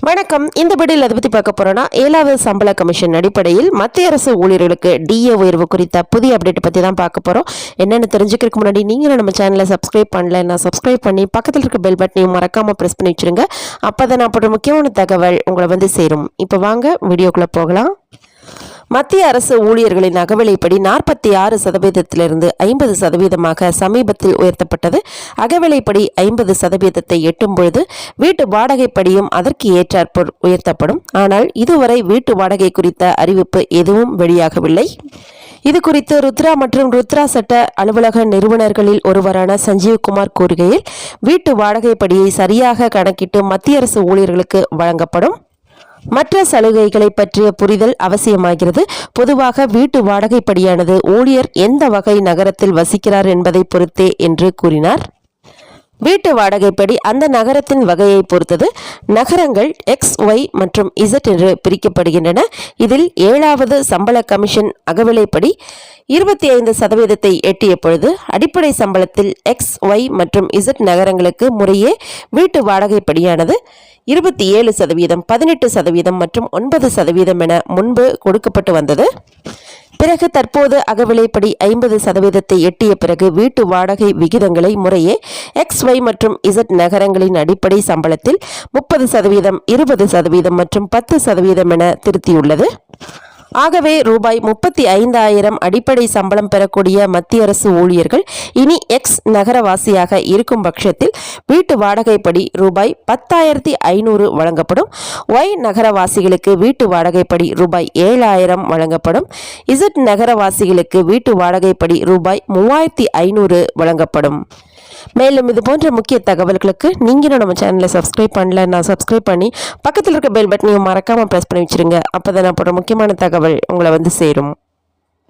வணக்கம். இந்த வீடியோவில் அதை பற்றி பார்க்க போகிறோன்னா 7வது சம்பள கமிஷன் அடிப்படையில் மத்திய அரசு ஊழியர்களுக்கு டிஏ உயர்வு குறித்த புதிய அப்டேட் பற்றி தான் பார்க்க போகிறோம். என்னென்னு தெரிஞ்சுக்கிறதுக்கு முன்னாடி நீங்களும் நம்ம சேனலை சப்ஸ்கிரைப் பண்ணலைன்னா சப்ஸ்கிரைப் பண்ணி பக்கத்தில் இருக்க பெல் பட்டனையும் மறக்காமல் ப்ரெஸ் பண்ணி வச்சுருங்க. அப்போ தான் நான் போட்ட முக்கியமான தகவல் உங்களை வந்து சேரும். இப்போ வாங்க வீடியோக்குள்ளே போகலாம். மத்திய அரசு ஊழியர்களின் அகவிலைப்படி 46%இலிருந்து 50%ஆக சமீபத்தில் உயர்த்தப்பட்டது. அகவிலைப்படி 50%ஐ எட்டும் பொழுது வீட்டு வாடகைப்படியும் அதற்கு ஏற்றாற்போல் உயர்த்தப்படும். ஆனால் இதுவரை வீட்டு வாடகை குறித்த அறிவிப்பு எதுவும் வெளியாகவில்லை. இது குறித்து ருத்ரா மற்றும் ருத்ரா சட்ட அலுவலக நிறுவனர்களில் ஒருவரான சஞ்சீவ்குமார் கூறுகையில், வீட்டு வாடகைப்படியை சரியாக கணக்கிட்டு மத்திய அரசு ஊழியர்களுக்கு வழங்கப்படும். மற்ற சலுகைகளை பற்றிய புரிதல் அவசியமாகிறது. பொதுவாக வீட்டு வாடகைப்படியானது ஊழியர் எந்த வகை நகரத்தில் வசிக்கிறார் என்பதை பொறுத்தே என்று கூறினார். வீட்டு வாடகைப்படி அந்த நகரத்தின் வகையை பொறுத்தது. நகரங்கள் X, Y மற்றும் Z என்று பிரிக்கப்படுகின்றன. இதில் 7வது சம்பள கமிஷன் அகவிலைப்படி 25%ஐ எட்டிய பொழுது அடிப்படை சம்பளத்தில் X, Y மற்றும் Z நகரங்களுக்கு முறையே வீட்டு வாடகைப்படியானது 27%, 18% மற்றும் 9% என முன்பு கொடுக்கப்பட்டு வந்தது. பிறகு தற்போது அகவிலைப்படி 50%ஐ எட்டிய பிறகு வீட்டு வாடகை விகிதங்களை முறையே X, Y மற்றும் Z நகரங்களின் அடிப்படை சம்பளத்தில் 30%, 20% மற்றும் 10% என திருத்தியுள்ளது. ஆகவே ரூபாய் 35,000 அடிப்படை சம்பளம் பெறக்கூடிய மத்திய அரசு ஊழியர்கள் இனி X நகரவாசியாக இருக்கும் பட்சத்தில் வீட்டு வாடகைப்படி ரூபாய் 10,500 வழங்கப்படும். Y நகரவாசிகளுக்கு வீட்டு வாடகைப்படி ரூபாய் 7,000 வழங்கப்படும். Z நகரவாசிகளுக்கு வீட்டு வாடகைப்படி ரூபாய் 3,500 வழங்கப்படும். மேலும் இது போன்ற முக்கிய தகவல்களுக்கு நீங்களும் நம்ம சேனலை சப்ஸ்கிரைப் பண்ணலன்னா சப்ஸ்கிரைப் பண்ணி பக்கத்தில் இருக்க பெல் பட்டனையும் மறக்காமல் ப்ரெஸ் பண்ணி வச்சுருங்க. அப்போ தான் நான் போடுற முக்கியமான தகவல் உங்களை வந்து சேரும்.